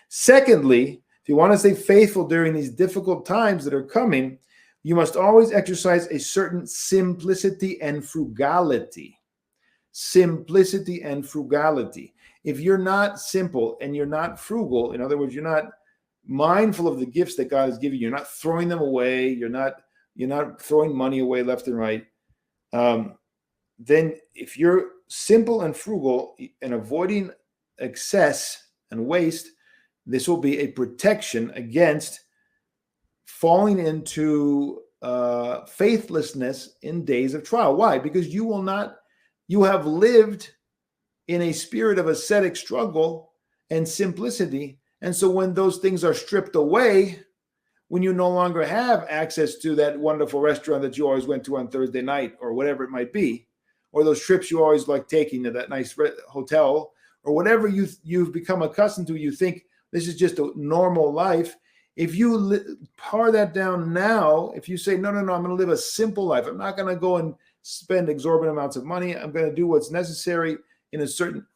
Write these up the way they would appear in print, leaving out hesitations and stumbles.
Secondly, if you want to stay faithful during these difficult times that are coming, you must always exercise a certain simplicity and frugality. Simplicity and frugality. If you're not simple and you're not frugal, in other words, you're not mindful of the gifts that God has given you, you're not throwing them away, you're not throwing money away left and right, then if you're simple and frugal and avoiding excess and waste, this will be a protection against falling into faithlessness in days of trial. Why? Because you have lived in a spirit of ascetic struggle and simplicity. And so when those things are stripped away, when you no longer have access to that wonderful restaurant that you always went to on Thursday night or whatever it might be, or those trips you always like taking to that nice hotel, or whatever you've become accustomed to, you think this is just a normal life. If you par that down now, if you say, no, I'm going to live a simple life. I'm not going to go and spend exorbitant amounts of money. I'm going to do what's necessary I'm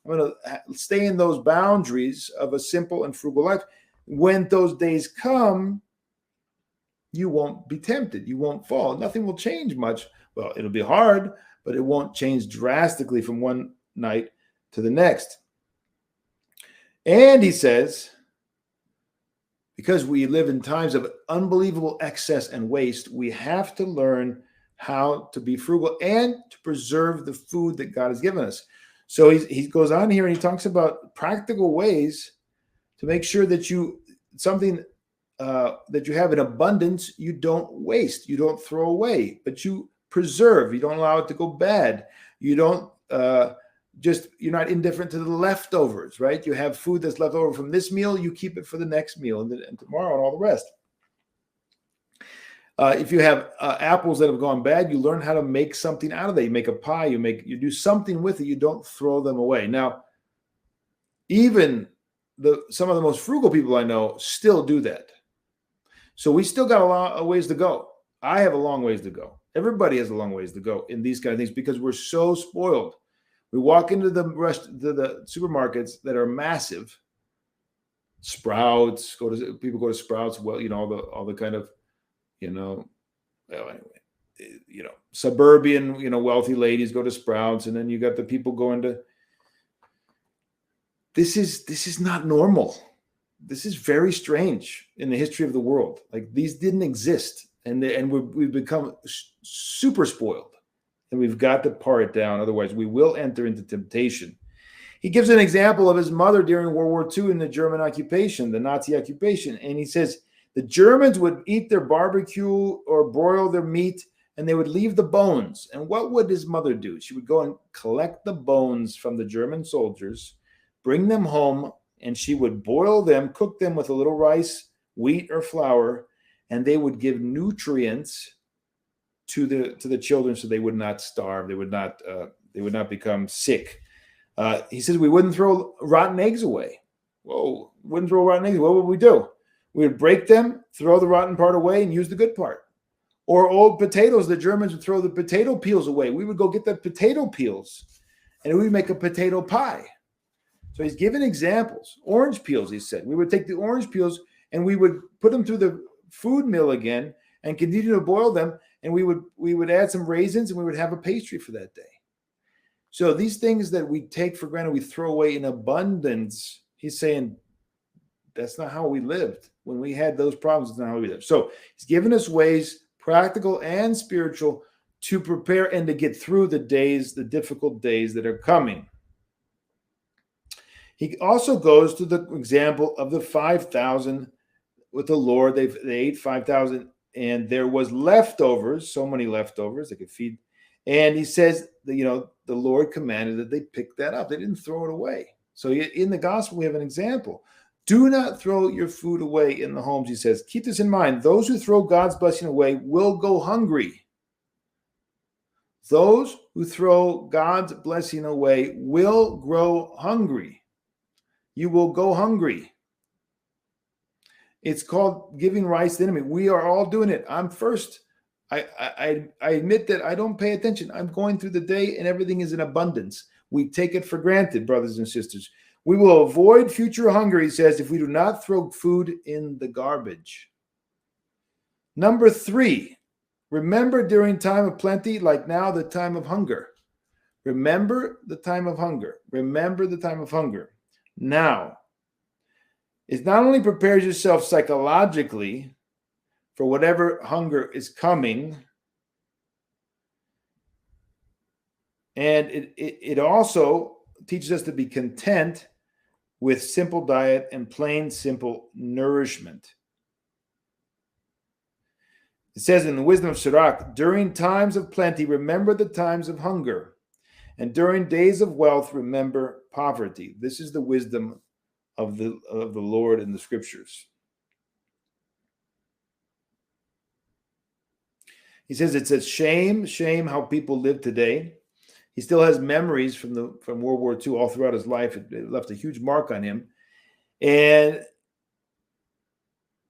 going to stay in those boundaries of a simple and frugal life. When those days come, you won't be tempted. You won't fall. Nothing will change much. Well, it'll be hard, but it won't change drastically from one night to the next. And he says, because we live in times of unbelievable excess and waste, we have to learn how to be frugal and to preserve the food that God has given us. So he goes on here and he talks about practical ways to make sure that something that you have in abundance, you don't waste, you don't throw away, but you preserve. You don't allow it to go bad. You don't you're not indifferent to the leftovers, right? You have food that's left over from this meal, you keep it for the next meal and tomorrow and all the rest. If you have apples that have gone bad, you learn how to make something out of that. You make a pie, you do something with it. You don't throw them away. Now, even some of the most frugal people I know still do that. So we still got a ways to go. I have a long ways to go. Everybody has a long ways to go in these kind of things because we're so spoiled. We walk into the supermarkets that are massive. Sprouts, people go to Sprouts. Well, all the kind of, suburban, wealthy ladies go to Sprouts, and then you got the people going to. This is not normal. This is very strange in the history of the world. Like, these didn't exist, and we've become super spoiled, and we've got to par it down. Otherwise, we will enter into temptation. He gives an example of his mother during World War II in the German occupation, the Nazi occupation, and he says the Germans would eat their barbecue or broil their meat, and they would leave the bones. And what would his mother do? She would go and collect the bones from the German soldiers, bring them home, and she would boil them, cook them with a little rice, wheat, or flour, and they would give nutrients to the children so they would not starve. They would not become sick. He says we wouldn't throw rotten eggs away. Whoa, wouldn't throw rotten eggs. What would we do? We would break them, throw the rotten part away, and use the good part. Or old potatoes, the Germans would throw the potato peels away. We would go get the potato peels, and we would make a potato pie. So he's giving examples. Orange peels, he said. We would take the orange peels, and we would put them through the food mill again and continue to boil them, and we would add some raisins, and we would have a pastry for that day. So these things that we take for granted, we throw away in abundance, he's saying that's not how we lived. When we had those problems, it's not how we lived. So he's given us ways, practical and spiritual, to prepare and to get through the difficult days that are coming. He also goes to the example of the 5,000 with the Lord. They ate 5,000, and there was leftovers, so many leftovers they could feed. And he says that, the Lord commanded that they pick that up. They didn't throw it away. So in the gospel, we have an example. Do not throw your food away in the homes, he says. Keep this in mind. Those who throw God's blessing away will go hungry. Those who throw God's blessing away will grow hungry. You will go hungry. It's called giving rights to the enemy. We are all doing it. I'm first. I admit that I don't pay attention. I'm going through the day and everything is in abundance. We take it for granted, brothers and sisters. We will avoid future hunger, he says, if we do not throw food in the garbage. Number 3, remember during time of plenty, like now, the time of hunger. Remember the time of hunger. Remember the time of hunger. Now, it not only prepares yourself psychologically for whatever hunger is coming, and it also teaches us to be content with simple diet and plain, simple nourishment. It says in the wisdom of Sirach, during times of plenty, remember the times of hunger, and during days of wealth, remember poverty. This is the wisdom of the Lord in the scriptures. He says it's a shame how people live today. He still has memories from World War II all throughout his life. It left a huge mark on him. And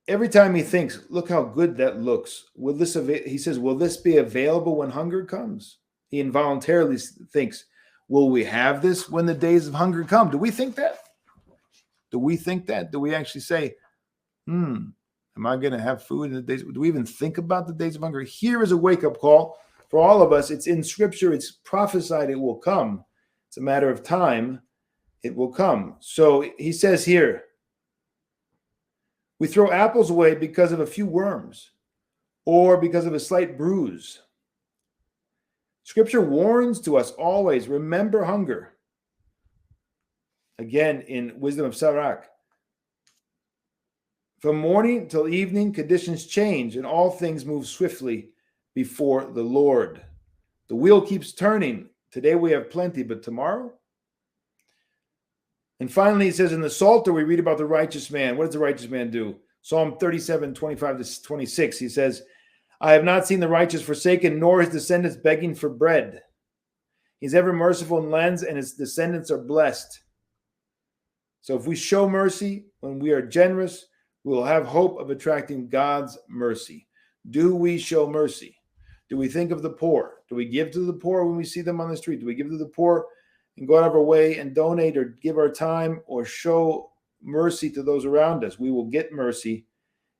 every time he thinks, look how good that looks. He says, will this be available when hunger comes? He involuntarily thinks, will we have this when the days of hunger come? Do we think that? Do we think that? Do we actually say, am I going to have food in the days? Do we even think about the days of hunger? Here is a wake-up call for all of us. It's in Scripture. It's prophesied it will come. It's a matter of time. It will come. So he says here, we throw apples away because of a few worms or because of a slight bruise. Scripture warns to us always, remember hunger. Again, in Wisdom of Sirach, from morning till evening, conditions change and all things move swiftly before the Lord. The wheel keeps turning. Today we have plenty, but tomorrow? And finally, it says in the Psalter, we read about the righteous man. What does the righteous man do? Psalm 37, 25-26, he says, I have not seen the righteous forsaken, nor his descendants begging for bread. He's ever merciful and lends, and his descendants are blessed. So if we show mercy, when we are generous, we will have hope of attracting God's mercy. Do we show mercy? Do we think of the poor? Do we give to the poor when we see them on the street? Do we give to the poor and go out of our way and donate or give our time or show mercy to those around us? We will get mercy.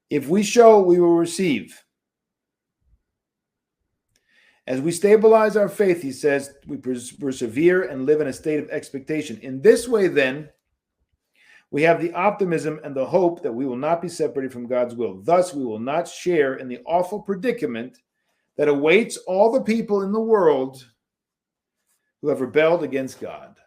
If we show, we will receive. As we stabilize our faith, he says, we persevere and live in a state of expectation. In this way, then, we have the optimism and the hope that we will not be separated from God's will. Thus, we will not share in the awful predicament that awaits all the people in the world who have rebelled against God.